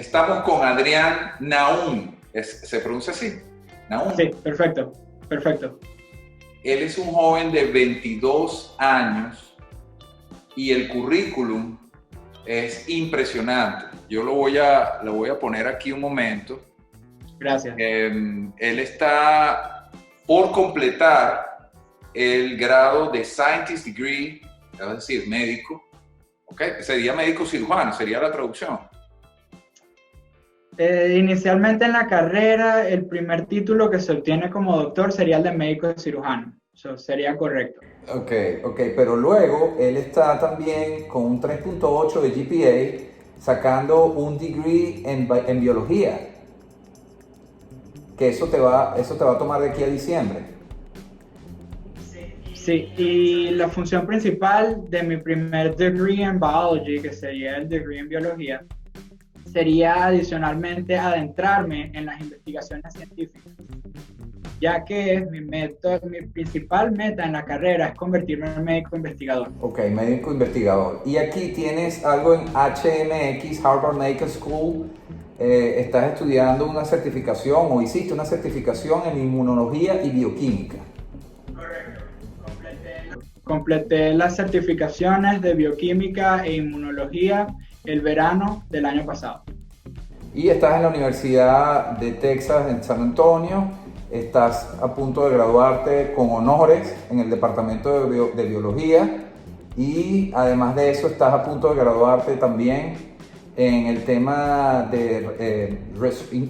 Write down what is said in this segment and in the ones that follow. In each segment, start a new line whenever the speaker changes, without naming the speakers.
Estamos con Adrián Naum. ¿Se pronuncia así? Naum.
Sí, perfecto, perfecto.
Él es un joven de 22 años y el currículum es impresionante. Yo lo voy a poner aquí un momento.
Gracias.
Él está por completar el grado de Scientist Degree, es decir, médico. ¿Okay? Sería médico cirujano, sería la traducción.
Inicialmente en la carrera, el primer título que se obtiene como doctor sería el de médico cirujano. Eso sería correcto.
Ok, pero luego él está también con un 3.8 de GPA sacando un degree en biología. Que eso te va a tomar de aquí a diciembre.
Sí, y la función principal de mi primer degree en biology, que sería el degree en biología, sería adicionalmente adentrarme en las investigaciones científicas, ya que mi principal meta en la carrera es convertirme en médico investigador.
Ok, médico investigador. Y aquí tienes algo en HMX, Harvard Medical School. Estás estudiando una certificación o hiciste una certificación en inmunología y bioquímica.
Correcto. Completé las certificaciones de bioquímica e inmunología el verano del año pasado.
Y estás en la Universidad de Texas en San Antonio. Estás a punto de graduarte con honores en el departamento de biología. Y además de eso, estás a punto de graduarte también en el tema de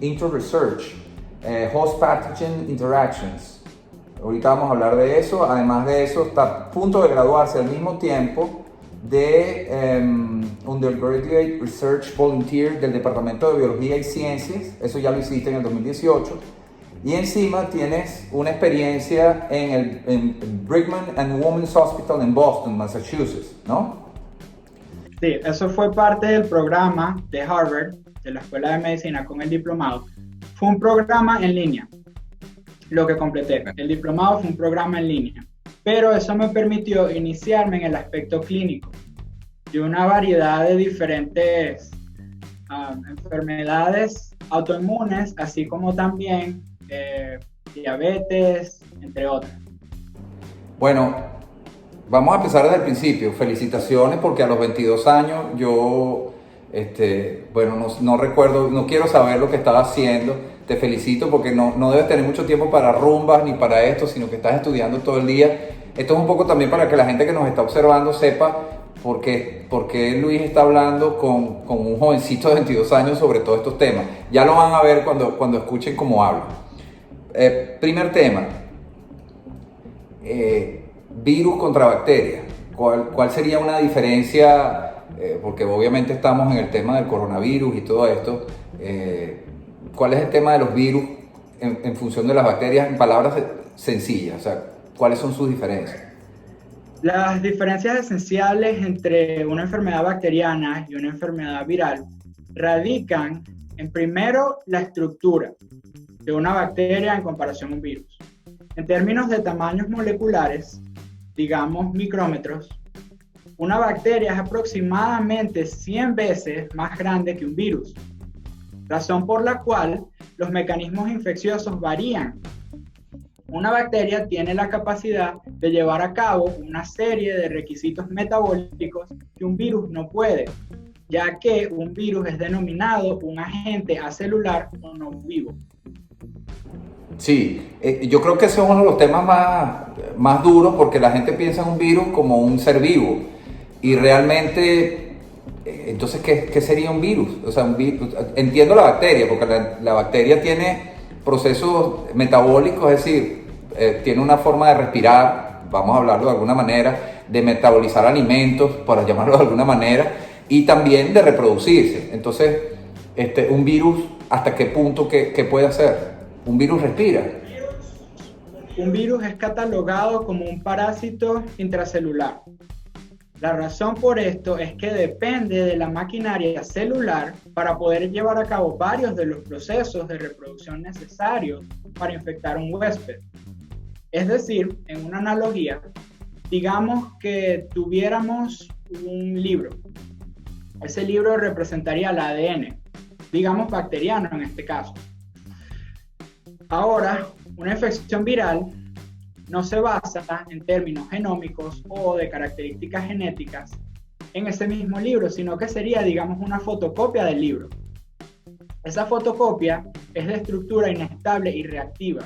Inter-Research, Host Pathogen Interactions. Ahorita vamos a hablar de eso. Además de eso, está a punto de graduarse al mismo tiempo de Undergraduate Research Volunteer del Departamento de Biología y Ciencias. Eso ya lo hiciste en el 2018. Y encima tienes una experiencia en Brigham and Women's Hospital en Boston, Massachusetts, ¿no?
Sí, eso fue parte del programa de Harvard, de la Escuela de Medicina con el diplomado. Fue un programa en línea, lo que completé. El diplomado fue un programa en línea, pero eso me permitió iniciarme en el aspecto clínico de una variedad de diferentes enfermedades autoinmunes, así como también diabetes, entre otras.
Bueno, vamos a empezar desde el principio. Felicitaciones porque a los 22 años yo, no recuerdo, no quiero saber lo que estaba haciendo. Te felicito porque no debes tener mucho tiempo para rumbas ni para esto, sino que estás estudiando todo el día. Esto es un poco también para que la gente que nos está observando sepa por qué Luis está hablando con un jovencito de 22 años sobre todos estos temas. Ya lo van a ver cuando escuchen cómo hablo. Primer tema, virus contra bacterias. ¿Cuál sería una diferencia? Porque obviamente estamos en el tema del coronavirus y todo esto. ¿Cuál es el tema de los virus en función de las bacterias en palabras sencillas? O sea, ¿cuáles son sus diferencias?
Las diferencias esenciales entre una enfermedad bacteriana y una enfermedad viral radican en, primero, la estructura de una bacteria en comparación a un virus. En términos de tamaños moleculares, digamos micrómetros, una bacteria es aproximadamente 100 veces más grande que un virus, razón por la cual los mecanismos infecciosos varían. Una bacteria tiene la capacidad de llevar a cabo una serie de requisitos metabólicos que un virus no puede, ya que un virus es denominado un agente acelular o no vivo.
Sí, yo creo que ese es uno de los temas más duros porque la gente piensa en un virus como un ser vivo y realmente, entonces, ¿qué sería un virus? O sea, entiendo la bacteria porque la bacteria tiene procesos metabólicos, es decir, tiene una forma de respirar, vamos a hablarlo de alguna manera, de metabolizar alimentos, para llamarlo de alguna manera, y también de reproducirse. Entonces, un virus, ¿hasta qué punto qué puede hacer? ¿Un virus respira?
Un virus es catalogado como un parásito intracelular. La razón por esto es que depende de la maquinaria celular para poder llevar a cabo varios de los procesos de reproducción necesarios para infectar un huésped. Es decir, en una analogía, digamos que tuviéramos un libro. Ese libro representaría el ADN. digamos bacteriano en este caso. Ahora, una infección viral no se basa en términos genómicos o de características genéticas en ese mismo libro, sino que sería, digamos, una fotocopia del libro. Esa fotocopia es de estructura inestable y reactiva.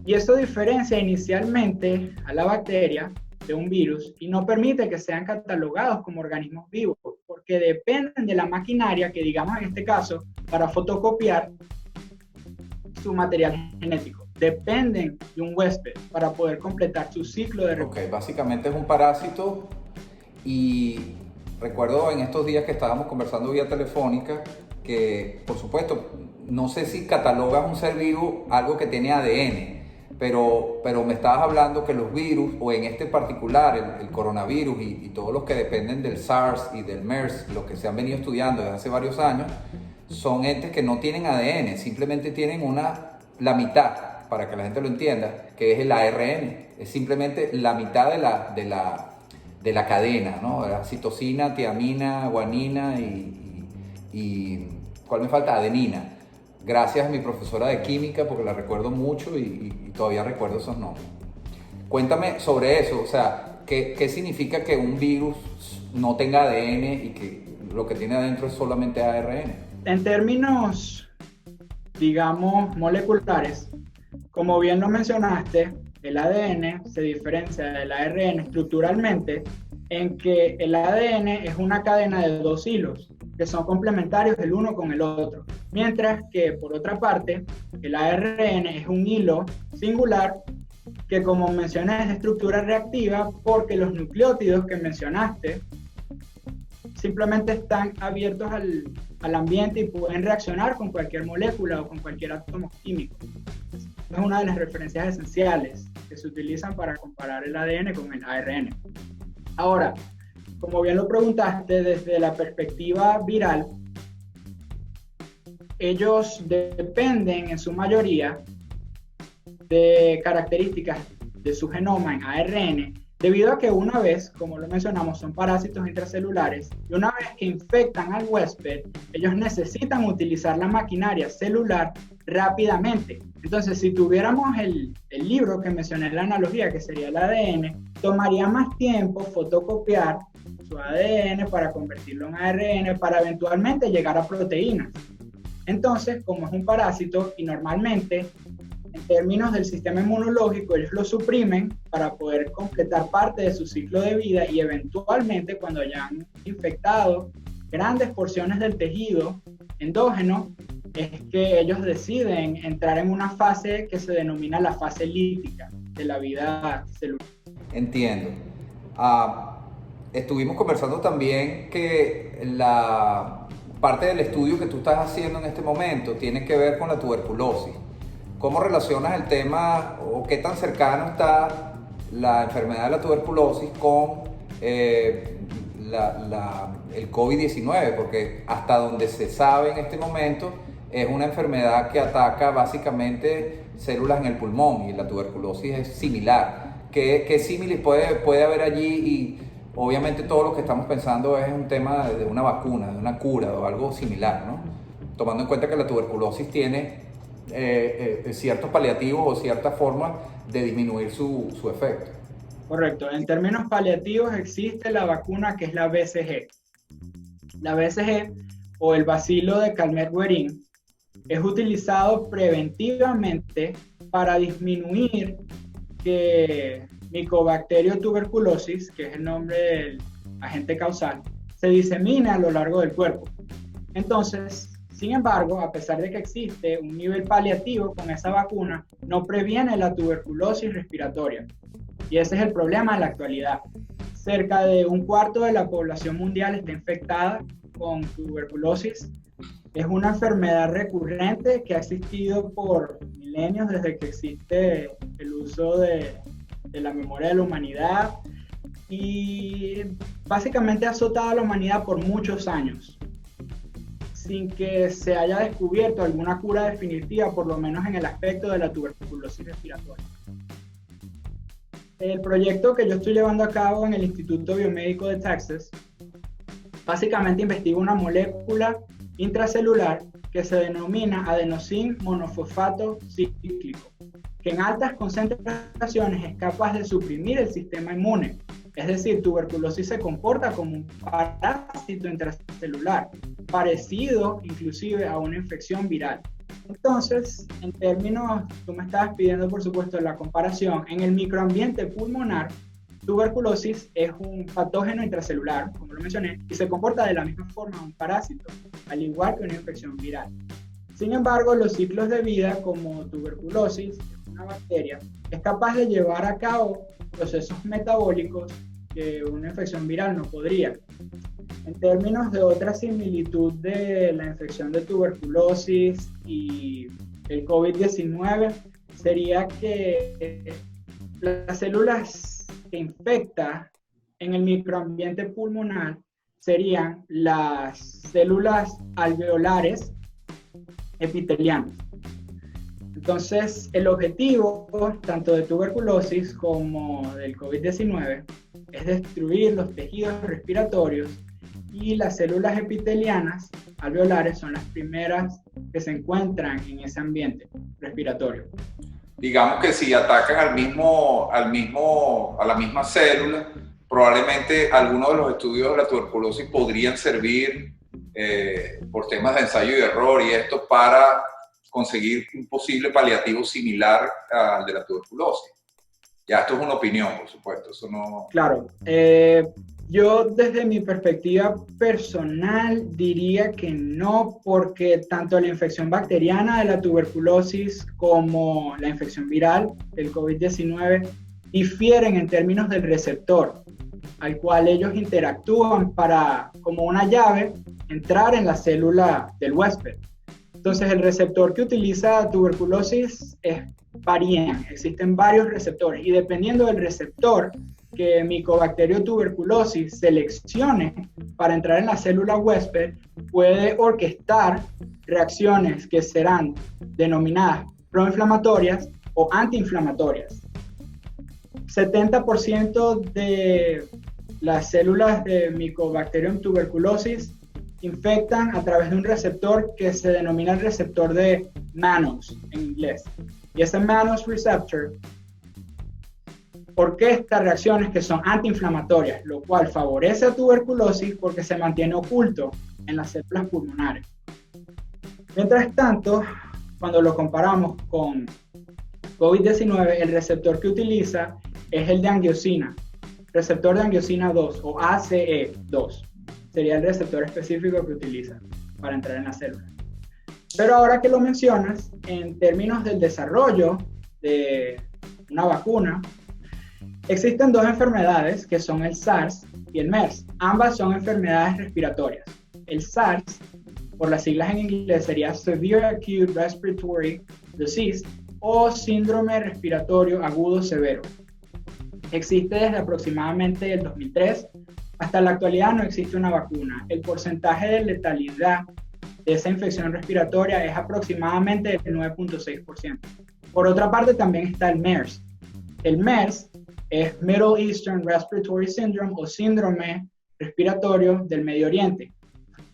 Y eso diferencia inicialmente a la bacteria de un virus y no permite que sean catalogados como organismos vivos, porque dependen de la maquinaria que, digamos en este caso, para fotocopiar su material genético. Dependen de un huésped para poder completar su ciclo de reproducción.
Ok, básicamente es un parásito y recuerdo en estos días que estábamos conversando vía telefónica que, por supuesto, no sé si catalogas un ser vivo algo que tiene ADN, pero me estabas hablando que los virus, o en este particular, el coronavirus y todos los que dependen del SARS y del MERS, los que se han venido estudiando desde hace varios años, son entes que no tienen ADN, simplemente tienen la mitad, para que la gente lo entienda, que es el ARN. Es simplemente la mitad de la cadena, ¿no? La citosina, tiamina, guanina y ¿cuál me falta? Adenina. Gracias a mi profesora de química, porque la recuerdo mucho y todavía recuerdo esos nombres. Cuéntame sobre eso, o sea, ¿qué significa que un virus no tenga ADN y que lo que tiene adentro es solamente ARN?
En términos, digamos, moleculares, como bien lo mencionaste, el ADN se diferencia del ARN estructuralmente en que el ADN es una cadena de dos hilos que son complementarios el uno con el otro, mientras que, por otra parte, el ARN es un hilo singular que, como mencioné, es de estructura reactiva porque los nucleótidos que mencionaste simplemente están abiertos al ambiente y pueden reaccionar con cualquier molécula o con cualquier átomo químico. Es una de las referencias esenciales que se utilizan para comparar el ADN con el ARN. Ahora, como bien lo preguntaste, desde la perspectiva viral, ellos dependen en su mayoría de características de su genoma en ARN, debido a que una vez, como lo mencionamos, son parásitos intracelulares, y una vez que infectan al huésped, ellos necesitan utilizar la maquinaria celular rápidamente. Entonces, si tuviéramos el libro que mencioné en la analogía, que sería el ADN, tomaría más tiempo fotocopiar su ADN para convertirlo en ARN, para eventualmente llegar a proteínas. Entonces, como es un parásito y normalmente, en términos del sistema inmunológico, ellos lo suprimen para poder completar parte de su ciclo de vida y eventualmente, cuando hayan infectado grandes porciones del tejido endógeno, es que ellos deciden entrar en una fase que se denomina la fase lítica de la vida celular.
Entiendo. Estuvimos conversando también que la parte del estudio que tú estás haciendo en este momento tiene que ver con la tuberculosis. ¿Cómo relacionas el tema o qué tan cercano está la enfermedad de la tuberculosis con el COVID-19? Porque hasta donde se sabe en este momento es una enfermedad que ataca básicamente células en el pulmón y la tuberculosis es similar. ¿Qué símiles puede haber allí? Y obviamente todo lo que estamos pensando es un tema de una vacuna, de una cura o algo similar, ¿no? Tomando en cuenta que la tuberculosis tiene ciertos paliativos o cierta forma de disminuir su efecto.
Correcto. En términos paliativos existe la vacuna que es la BCG. La BCG o el bacilo de Calmette-Guerin es utilizado preventivamente para disminuir que Mycobacterium tuberculosis, que es el nombre del agente causal, se disemine a lo largo del cuerpo. Entonces, sin embargo, a pesar de que existe un nivel paliativo con esa vacuna, no previene la tuberculosis respiratoria. Y ese es el problema en la actualidad. Cerca de un cuarto de la población mundial está infectada con tuberculosis. Es una enfermedad recurrente que ha existido por milenios desde que existe el uso de la memoria de la humanidad y básicamente ha azotado a la humanidad por muchos años, sin que se haya descubierto alguna cura definitiva, por lo menos en el aspecto de la tuberculosis respiratoria. El proyecto que yo estoy llevando a cabo en el Instituto Biomédico de Texas, básicamente investiga una molécula intracelular que se denomina adenosín monofosfato cíclico, que en altas concentraciones es capaz de suprimir el sistema inmune. Es decir, tuberculosis se comporta como un parásito intracelular, parecido inclusive a una infección viral. Entonces, en términos, tú me estabas pidiendo por supuesto la comparación, en el microambiente pulmonar, tuberculosis es un patógeno intracelular, como lo mencioné, y se comporta de la misma forma un parásito, al igual que una infección viral. Sin embargo, los ciclos de vida como tuberculosis, una bacteria, es capaz de llevar a cabo procesos metabólicos que una infección viral no podría. En términos de otra similitud de la infección de tuberculosis y el COVID-19, sería que las células que infecta en el microambiente pulmonar serían las células alveolares epitelianas. Entonces, el objetivo tanto de tuberculosis como del COVID-19 es destruir los tejidos respiratorios, y las células epitelianas alveolares son las primeras que se encuentran en ese ambiente respiratorio.
Digamos que si atacan a la misma célula, probablemente algunos de los estudios de la tuberculosis podrían servir por temas de ensayo y error y esto para conseguir un posible paliativo similar al de la tuberculosis. Ya esto es una opinión, por supuesto, eso no...
Claro, yo desde mi perspectiva personal diría que no, porque tanto la infección bacteriana de la tuberculosis como la infección viral del COVID-19 difieren en términos del receptor al cual ellos interactúan para, como una llave, entrar en la célula del huésped. Entonces el receptor que utiliza tuberculosis varían, existen varios receptores y dependiendo del receptor que Mycobacterium tuberculosis seleccione para entrar en la célula huésped, puede orquestar reacciones que serán denominadas proinflamatorias o antiinflamatorias. 70% de las células de Mycobacterium tuberculosis infectan a través de un receptor que se denomina el receptor de Mannose en inglés. Y ese Mannose receptor orquesta reacciones que son antiinflamatorias, lo cual favorece a tuberculosis porque se mantiene oculto en las células pulmonares. Mientras tanto, cuando lo comparamos con COVID-19, el receptor que utiliza es el de angiosina, receptor de angiosina 2 o ACE2. Sería el receptor específico que utiliza para entrar en la célula. Pero ahora que lo mencionas, en términos del desarrollo de una vacuna, existen dos enfermedades que son el SARS y el MERS. Ambas son enfermedades respiratorias. El SARS, por las siglas en inglés, sería Severe Acute Respiratory Disease o Síndrome Respiratorio Agudo Severo. Existe desde aproximadamente el 2003. Hasta la actualidad no existe una vacuna. El porcentaje de letalidad de esa infección respiratoria es aproximadamente el 9.6%. Por otra parte, también está el MERS. El MERS es Middle Eastern Respiratory Syndrome o síndrome respiratorio del Medio Oriente.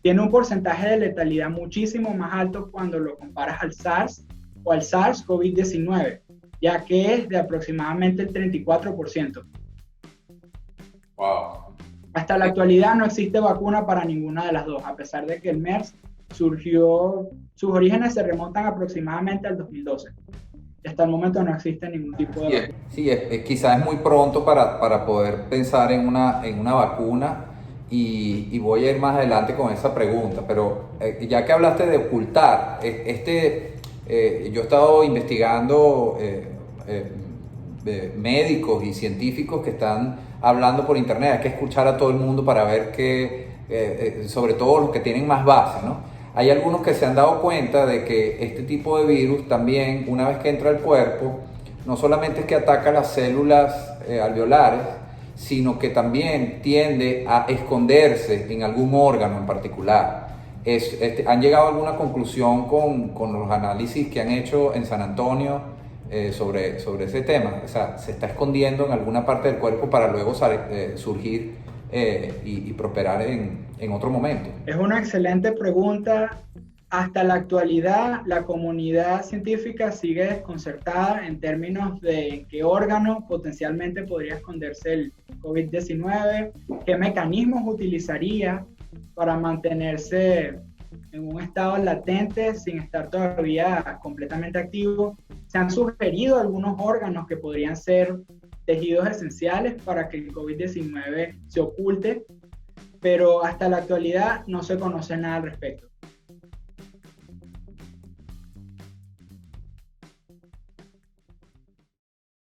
Tiene un porcentaje de letalidad muchísimo más alto cuando lo comparas al SARS o al SARS-CoV-19, ya que es de aproximadamente el 34%.
Wow.
Hasta la actualidad no existe vacuna para ninguna de las dos, a pesar de que el MERS sus orígenes se remontan aproximadamente al 2012. Hasta el momento no existe ningún tipo de vacuna.
Sí, quizás es muy pronto para poder pensar en una vacuna y voy a ir más adelante con esa pregunta, pero ya que hablaste de ocultar, yo he estado investigando médicos y científicos que están hablando por internet. Hay que escuchar a todo el mundo para ver sobre todo los que tienen más base, ¿no? Hay algunos que se han dado cuenta de que este tipo de virus también, una vez que entra al cuerpo, no solamente es que ataca las células alveolares, sino que también tiende a esconderse en algún órgano en particular. ¿Han llegado a alguna conclusión con los análisis que han hecho en San Antonio sobre ese tema? O sea, ¿se está escondiendo en alguna parte del cuerpo para luego surgir y prosperar en otro momento?
Es una excelente pregunta. Hasta la actualidad, la comunidad científica sigue desconcertada en términos de en qué órgano potencialmente podría esconderse el COVID-19, qué mecanismos utilizaría para mantenerse en un estado latente sin estar todavía completamente activo. Se han sugerido algunos órganos que podrían ser tejidos esenciales para que el COVID-19 se oculte, pero hasta la actualidad no se conoce nada al respecto.